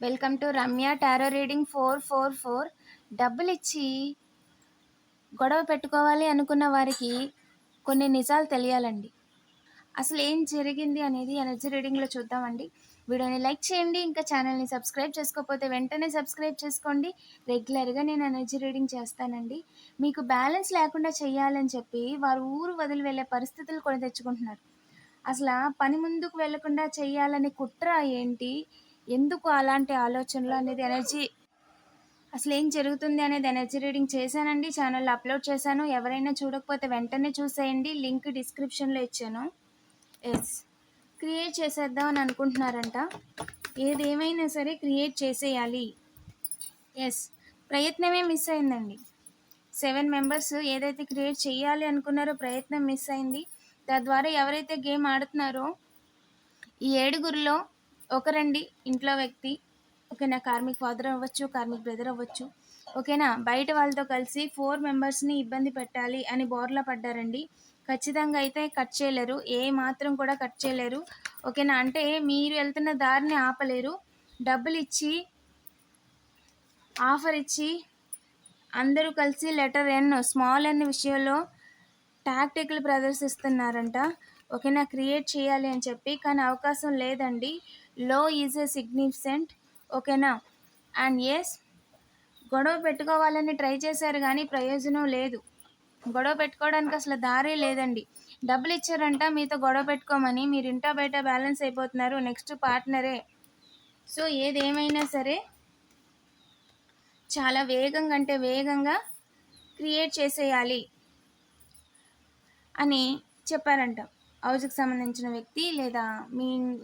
Welcome to Ramya tarot reading 444. డబ్బులు ఇచ్చి గొడవ పెట్టుకోవాలి అనుకున్న వారికి కొన్ని నిజాలు తెలియాలండి. అసలు ఏం జరిగింది అనేది ఎనర్జీ రీడింగ్లో చూద్దామండి. వీడియోని లైక్ చేయండి, ఇంకా ఛానల్ని సబ్స్క్రైబ్ చేసుకోకపోతే వెంటనే సబ్స్క్రైబ్ చేసుకోండి. రెగ్యులర్గా నేను ఎనర్జీ రీడింగ్ చేస్తానండి. మీకు బ్యాలెన్స్ లేకుండా చేయాలని చెప్పి వారు ఊరు వదిలి వెళ్ళే పరిస్థితులు కొని తెచ్చుకుంటున్నారు. అసలు పని ముందుకు వెళ్లకుండా చేయాలని కుట్ర ఏంటి, ఎందుకు అలాంటి ఆలోచనలు అనేది అసలు ఏం జరుగుతుంది అనేది ఎనర్జీ రీడింగ్ చేశానండి. ఛానల్లో అప్లోడ్ చేశాను. ఎవరైనా చూడకపోతే వెంటనే చూసేయండి. లింక్ డిస్క్రిప్షన్లో ఇచ్చాను. ఎస్, క్రియేట్ చేసేద్దాం అని అనుకుంటున్నారంట. ఏదేమైనా సరే క్రియేట్ చేసేయాలి. ఎస్, ప్రయత్నమే మిస్ అయిందండి. 7 మెంబర్స్ ఏదైతే క్రియేట్ చేయాలి అనుకున్నారో ప్రయత్నం మిస్ అయింది. తద్వారా ఎవరైతే గేమ్ ఆడుతున్నారో ఈ 7గురిలో ఒకరండి ఇంట్లో వ్యక్తి, ఓకేనా, కార్మిక్ ఫాదర్ అవ్వచ్చు, కార్మిక్ బ్రదర్ అవ్వచ్చు, ఓకేనా, బయట వాళ్ళతో కలిసి 4 మెంబర్స్ని ఇబ్బంది పెట్టాలి అని బోర్లా పడ్డారండి. ఖచ్చితంగా అయితే కట్ చేయలేరు, ఏ మాత్రం కూడా కట్ చేయలేరు, ఓకేనా. అంటే మీరు వెళ్తున్న దారిని ఆపలేరు. డబ్బులు ఇచ్చి, ఆఫర్ ఇచ్చి అందరూ కలిసి లెటర్ ఎన్, స్మాల్ ఎన్ విషయంలో టాక్టిక్లు ప్రదర్శిస్తున్నారంట, ఓకేనా, క్రియేట్ చేయాలి అని చెప్పి. కానీ అవకాశం లేదండి. లో ఈజ్ ఏ సిగ్నిఫికెంట్, ఓకేనా. అండ్ ఎస్, గొడవ పెట్టుకోవాలని ట్రై చేశారు కానీ ప్రయోజనం లేదు. గొడవ పెట్టుకోవడానికి అసలు దారే లేదండి. డబ్బులు ఇచ్చారంట మీతో గొడవ పెట్టుకోమని, మీరు ఇంటా బయట బ్యాలెన్స్ అయిపోతున్నారు. నెక్స్ట్ పార్ట్నరే. సో ఏదేమైనా సరే చాలా వేగంగా, అంటే వేగంగా క్రియేట్ చేసేయాలి అని చెప్పారంట. హౌస్కి సంబంధించిన వ్యక్తి, లేదా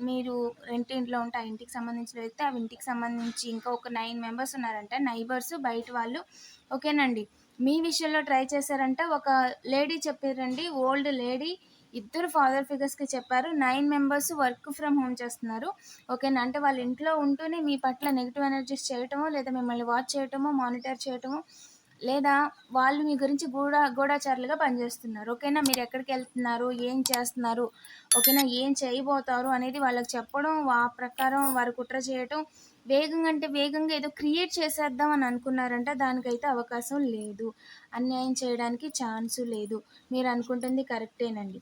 మీరు ఇంట్లో ఉంటే ఆ ఇంటికి సంబంధించిన వ్యక్తి, ఆ ఇంటికి సంబంధించి ఇంకా ఒక 9 మెంబర్స్ ఉన్నారంట, నైబర్స్, బయట వాళ్ళు, ఓకేనండి. మీ విషయంలో ట్రై చేశారంట. ఒక లేడీ చెప్పారండి, ఓల్డ్ లేడీ, ఇద్దరు ఫాదర్ ఫిగర్స్కి చెప్పారు. 9 మెంబర్స్ వర్క్ ఫ్రమ్ హోమ్ చేస్తున్నారు, ఓకేనా. అంటే వాళ్ళ ఇంట్లో ఉంటూనే మీ పట్ల నెగిటివ్ ఎనర్జీస్ చేయటమో, లేదా మిమ్మల్ని వాచ్ చేయటమో, మానిటర్ చేయటమో, లేదా వాళ్ళు మీ గురించి గూఢచారులుగా పనిచేస్తున్నారు, ఓకేనా. మీరు ఎక్కడికి వెళ్తున్నారు, ఏం చేస్తున్నారు, ఓకేనా, ఏం చేయబోతారు అనేది వాళ్ళకి చెప్పడం, ఆ ప్రకారం వారు కుట్ర చేయటం, వేగంగా, అంటే వేగంగా ఏదో క్రియేట్ చేసేద్దాం అని అనుకున్నారంట. దానికైతే అవకాశం లేదు. అన్యాయం చేయడానికి ఛాన్సు లేదు. మీరు అనుకుంటుంది కరెక్టేనండి.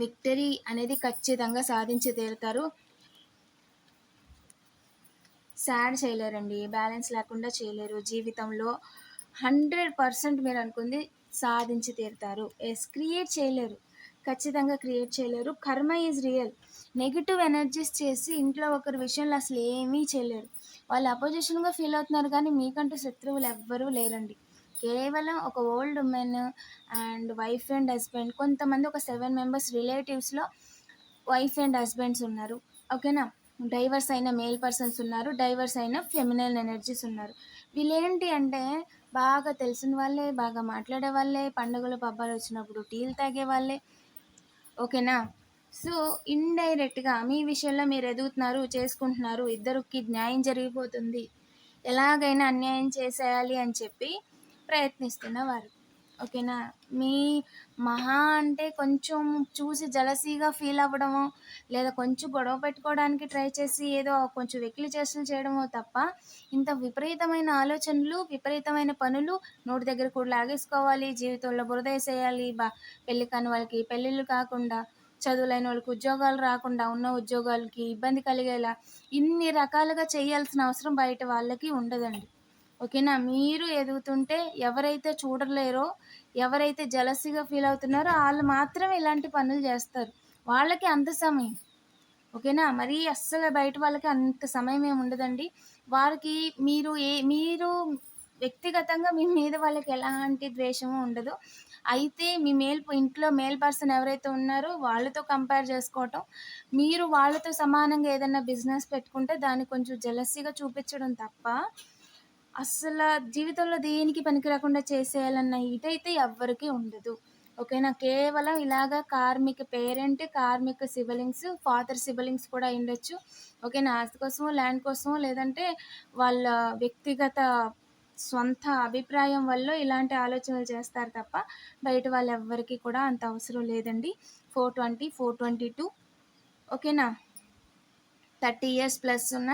విక్టరీ అనేది ఖచ్చితంగా సాధించి తీరుతారు. సాడ్ చేయలేరండి, బ్యాలెన్స్ లేకుండా చేయలేరు. జీవితంలో 100% మీరు అనుకుంది సాధించి తీరుతారు. ఎస్, క్రియేట్ చేయలేరు, ఖచ్చితంగా క్రియేట్ చేయలేరు. కర్మ ఈజ్ రియల్. నెగిటివ్ ఎనర్జీస్ చేసి ఇంట్లో ఒకరి విషయంలో అసలు ఏమీ చేయలేరు. వాళ్ళు అపోజిషన్గా ఫీల్ అవుతున్నారు, కానీ మీకంటూ శత్రువులు ఎవ్వరూ లేరండి. కేవలం ఒక old women and wife and husband, కొంతమంది ఒక 7 మెంబర్స్ రిలేటివ్స్లో వైఫ్ అండ్ హస్బెండ్స్ ఉన్నారు, ఓకేనా. డైవర్స్ అయిన మేల్ పర్సన్స్ ఉన్నారు, డైవర్స్ అయిన ఫెమినైన్ ఎనర్జీస్ ఉన్నారు. వీళ్ళేంటి అంటే బాగా తెలిసిన వాళ్ళే, బాగా మాట్లాడే వాళ్ళే, పండుగలు పబ్బాలు వచ్చినప్పుడు టీలు తాగే వాళ్ళే, ఓకేనా. సో ఇండైరెక్ట్గా మీ విషయంలో మీరు ఎదుగుతున్నారు, చేసుకుంటున్నారు, ఇద్దరికి న్యాయం జరిగిపోతుంది, ఎలాగైనా అన్యాయం చేసేయాలి అని చెప్పి ప్రయత్నిస్తున్నవారు, ఓకేనా. మీ మహా అంటే కొంచెం చూసి జలసీగా ఫీల్ అవ్వడమో, లేదా కొంచెం గొడవ పెట్టుకోవడానికి ట్రై చేసి ఏదో కొంచెం వెకిలి చేష్టలు చేయడమో తప్ప, ఇంత విపరీతమైన ఆలోచనలు, విపరీతమైన పనులు, నోటి దగ్గర కూడా లాగేసుకోవాలి, జీవితంలో బురద వేసేయాలి, పెళ్ళి కాని వాళ్ళకి పెళ్ళిళ్ళు కాకుండా, చదువులైన వాళ్ళకి ఉద్యోగాలు రాకుండా, ఉన్న ఉద్యోగాలకి ఇబ్బంది కలిగేలా ఇన్ని రకాలుగా చేయాల్సిన అవసరం బయట వాళ్ళకి ఉండదండి, ఓకేనా. మీరు ఎదుగుతుంటే ఎవరైతే చూడలేరో, ఎవరైతే జలసీగా ఫీల్ అవుతున్నారో వాళ్ళు మాత్రమే ఇలాంటి పనులు చేస్తారు. వాళ్ళకి అంత సమయం, ఓకేనా. మరీ అస్సలు బయట వాళ్ళకి అంత సమయం ఏమి ఉండదండి. వారికి మీరు వ్యక్తిగతంగా మీ మీద వాళ్ళకి ఎలాంటి ద్వేషము ఉండదు. అయితే మీ ఇంట్లో మేల్ పర్సన్ ఎవరైతే ఉన్నారో వాళ్ళతో కంపేర్ చేసుకోవటం, మీరు వాళ్ళతో సమానంగా ఏదైనా బిజినెస్ పెట్టుకుంటే దాన్ని కొంచెం జలసీగా చూపించడం తప్ప, అస్సలు జీవితంలో దేనికి పనికి రాకుండా చేసేయాలన్న ఇదైతే ఎవ్వరికీ ఉండదు, ఓకేనా. కేవలం ఇలాగా కార్మిక పేరెంట్, కార్మిక సిబలింగ్స్, ఫాదర్ సిబలింగ్స్ కూడా ఉండొచ్చు, ఓకేనా. ఆస్తి కోసమో, ల్యాండ్ కోసమో, లేదంటే వాళ్ళ వ్యక్తిగత సొంత అభిప్రాయం వల్ల ఇలాంటి ఆలోచనలు చేస్తారు తప్ప బయట వాళ్ళు ఎవ్వరికీ కూడా అంత అవసరం లేదండి. 420, 422, ఓకేనా. 30 years ప్లస్ ఉన్న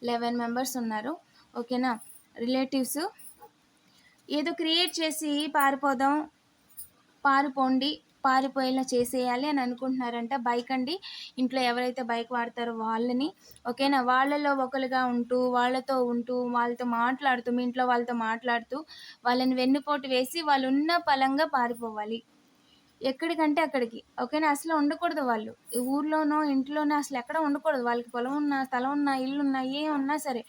11 మెంబర్స్ ఉన్నారు. ఓకేనా. రిలేటివ్స్ ఏదో క్రియేట్ చేసి పారిపోదాం, పారిపోండి, పారిపోయేలా చేసేయాలి అని అనుకుంటున్నారంట. బైక్ అండి, ఇంట్లో ఎవరైతే బైక్ వాడతారో వాళ్ళని, ఓకేనా, వాళ్ళలో ఒకరుగా ఉంటూ, వాళ్ళతో ఉంటూ, వాళ్ళతో మాట్లాడుతూ, మీ ఇంట్లో వాళ్ళతో మాట్లాడుతూ, వాళ్ళని వెన్నుపోటు వేసి వాళ్ళు ఉన్న పలంగా పారిపోవాలి. ఎక్కడికంటే అక్కడికి, ఓకేనా. అసలు ఉండకూడదు వాళ్ళు. ఈ ఊర్లోనో, ఇంట్లోనో అసలు ఎక్కడ ఉండకూడదు. వాళ్ళకి పొలం ఉన్నా, స్థలం ఉన్నా, ఇల్లున్నా, ఏమున్నా సరే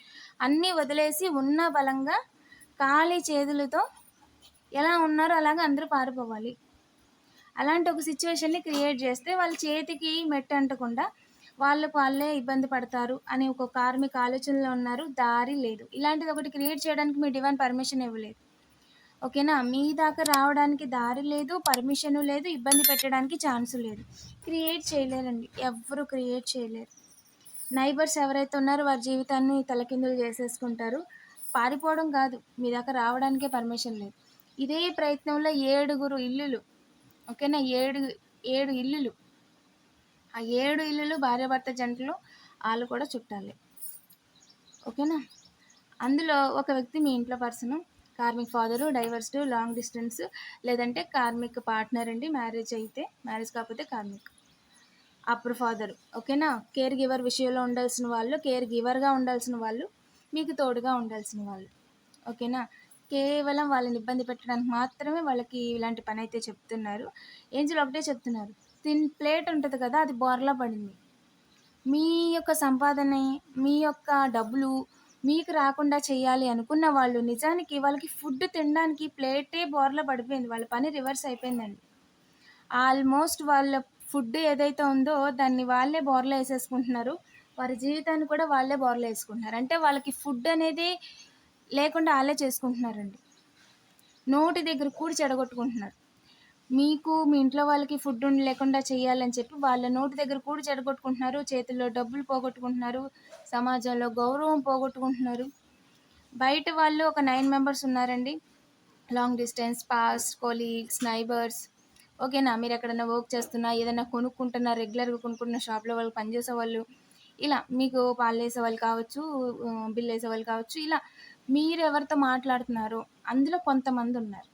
అన్నీ వదిలేసి ఉన్న బలంగా ఖాళీ చేతులతో ఎలా ఉన్నారో అలాగా అందరూ పారిపోవాలి. అలాంటి ఒక సిచ్యువేషన్‌ని క్రియేట్ చేస్తే వాళ్ళ చేతికి మెట్టు అంటకుండా వాళ్ళకి వాళ్ళే ఇబ్బంది పడతారు అని ఒక కార్మిక ఆలోచనలో ఉన్నారు. దారి లేదు. ఇలాంటిది ఒకటి క్రియేట్ చేయడానికి మీ డివైన్ పర్మిషన్ ఇవ్వలేదు. ఓకేనా. మీ దాకా రావడానికి దారి లేదు, పర్మిషను లేదు, ఇబ్బంది పెట్టడానికి ఛాన్సు లేదు. క్రియేట్ చేయలేరండి. ఎవ్వరు క్రియేట్ చేయలేరు. నైబర్స్ ఎవరైతే ఉన్నారో వారి జీవితాన్ని తలకిందులు చేసేసుకుంటారు. పారిపోవడం కాదు, మీ దాకా రావడానికే పర్మిషన్ లేదు. ఇదే ప్రయత్నంలో 7 ఇల్లులు, ఓకేనా, 7 ఇల్లులు, ఆ 7 ఇల్లులు భార్యాభర్త జంటలు, వాళ్ళు కూడా చుట్టాలే. ఓకేనా. అందులో ఒక వ్యక్తి మీ ఇంట్లో person, karmic father, divorced, long distance, లేదంటే కార్మిక్ పార్ట్నర్ అండి. మ్యారేజ్ అయితే, మ్యారేజ్ కాకపోతే కార్మిక్. అప్పుడు ఫాదరు, ఓకేనా. కేర్ గివర్ విషయంలో ఉండాల్సిన వాళ్ళు, కేర్ గివర్గా ఉండాల్సిన వాళ్ళు, మీకు తోడుగా ఉండాల్సిన వాళ్ళు, ఓకేనా. కేవలం వాళ్ళని ఇబ్బంది పెట్టడానికి మాత్రమే వాళ్ళకి ఇలాంటి పని అయితే చెప్తున్నారు. ఏంజల్ ఒకటే చెప్తున్నారు, ప్లేట్ ఉంటుంది కదా, అది బోర్లా పడింది. మీ యొక్క సంపాదన, మీ యొక్క డబ్బులు మీకు రాకుండా చేయాలి అనుకున్న వాళ్ళు, నిజానికి వాళ్ళకి ఫుడ్ తినడానికి ప్లేటే బోర్లా పడిపోయింది. వాళ్ళ పని రివర్స్ అయిపోయిందండి. ఆల్మోస్ట్ వాళ్ళ ఫుడ్ ఏదైతే ఉందో దాన్ని వాళ్ళే బోర్లా వేసేసుకుంటున్నారు. వారి జీవితాన్ని కూడా వాళ్ళే బోర్లా వేసుకుంటున్నారు. అంటే వాళ్ళకి ఫుడ్ అనేది లేకుండా వాళ్ళే చేసుకుంటున్నారండి. నోటి దగ్గర కూడి చెడగొట్టుకుంటున్నారు. మీకు మీ ఇంట్లో వాళ్ళకి ఫుడ్ లేకుండా చేయాలని చెప్పి వాళ్ళ నోటి దగ్గర కూడి చెడగొట్టుకుంటున్నారు. చేతుల్లో డబ్బులు పోగొట్టుకుంటున్నారు. సమాజంలో గౌరవం పోగొట్టుకుంటున్నారు. బయట వాళ్ళు ఒక 9 మెంబర్స్ ఉన్నారండి. Long distance, past, colleagues, neighbours, ఓకేనా. మీరు ఎక్కడైనా వర్క్ చేస్తున్నా, ఏదైనా కొనుక్కుంటున్నా, రెగ్యులర్గా కొనుక్కుంటున్న షాప్లో వాళ్ళు పనిచేసే వాళ్ళు, ఇలా మీకు పాలు వేసే వాళ్ళు కావచ్చు, బిల్లు వేసే వాళ్ళు కావచ్చు, ఇలా మీరు ఎవరితో మాట్లాడుతున్నారో అందులో కొంతమంది ఉన్నారు.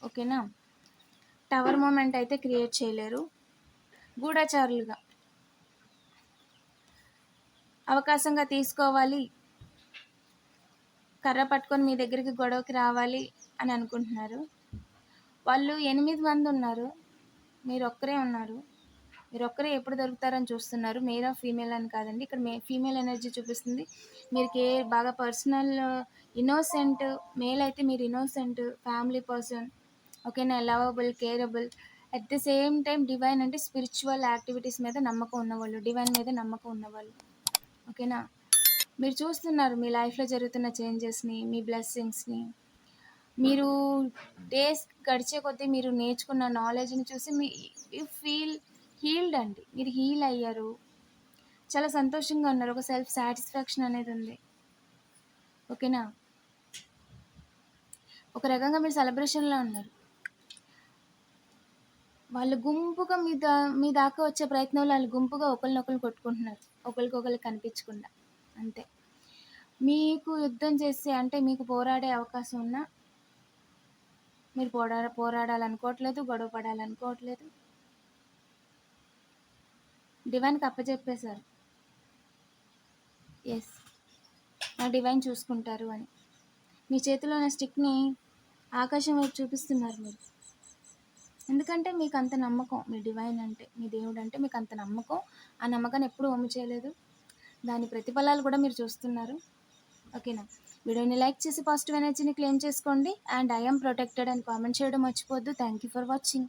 ఓకేనా. టవర్ మూమెంట్ అయితే క్రియేట్ చేయలేరు. గూఢచారులుగా అవకాశంగా తీసుకోవాలి, కర్ర పట్టుకొని మీ దగ్గరికి గొడవకి రావాలి అని అనుకుంటున్నారు. వాళ్ళు 8 మంది ఉన్నారు, మీరు ఒక్కరే ఉన్నారు. మీరు ఒక్కరే ఎప్పుడు దొరుకుతారని చూస్తున్నారు. మేల్ ఆర్ ఫీమేల్ అని కాదండి, ఇక్కడ ఫీమేల్ ఎనర్జీ చూపిస్తుంది. మీరు బాగా పర్సనల్, ఇన్నోసెంట్. మేల్ అయితే మీరు ఇన్నోసెంట్, ఫ్యామిలీ పర్సన్, ఓకేనా, lovable, careable. At the same time divine అంటే స్పిరిచువల్ యాక్టివిటీస్ మీద నమ్మకం ఉన్నవాళ్ళు, డివైన్ మీద నమ్మకం ఉన్నవాళ్ళు, ఓకేనా. మీరు చూస్తున్నారు మీ లైఫ్లో జరుగుతున్న చేంజెస్ని, మీ బ్లెస్సింగ్స్ని. మీరు డేస్ గడిచే కొద్దీ మీరు నేర్చుకున్న నాలెడ్జ్ని చూసి యూ ఫీల్ హీల్డ్ అండి. మీరు హీల్ అయ్యారు, చాలా సంతోషంగా ఉన్నారు. ఒక సెల్ఫ్ సాటిస్ఫాక్షన్ అనేది ఉంది, ఓకేనా. ఒక రకంగా మీరు సెలబ్రేషన్లో ఉన్నారు. వాళ్ళు గుంపుగా మీ దాకా వచ్చే ప్రయత్నంలో వాళ్ళు గుంపుగా ఒకరినొకరు కొట్టుకుంటున్నారు, ఒకరికొకరు కనిపించకుండా. అంతే. మీకు యుద్ధం చేసి, అంటే మీకు పోరాడే అవకాశం ఉన్నా మీరు పోరాడాలనుకోవట్లేదు, గొడవ పడాలనుకోవట్లేదు. డివైన్కి అప్పచెప్పేశారు. ఎస్, నా డివైన్ చూసుకుంటారు అని. మీ చేతిలో ఉన్న స్టిక్ని ఆకాశం వైపు చూపిస్తున్నారు మీరు. ఎందుకంటే మీకు అంత నమ్మకం మీ డివైన్ అంటే, మీ దేవుడు అంటే మీకు అంత నమ్మకం. ఆ నమ్మకాన్ని ఎప్పుడూ వమ్ము చేయలేదు. దాని ప్రతిఫలాలు కూడా మీరు చూస్తున్నారు, ఓకేనా. వీడియోని లైక్ చేసి పాజిటివ్ ఎనర్జీని క్లెయిమ్ చేసుకోండి. అండ్ ఐఎమ్ ప్రొటెక్టెడ్ అని కామెంట్ చేయడం మర్చిపోవద్దు. Thank you for watching.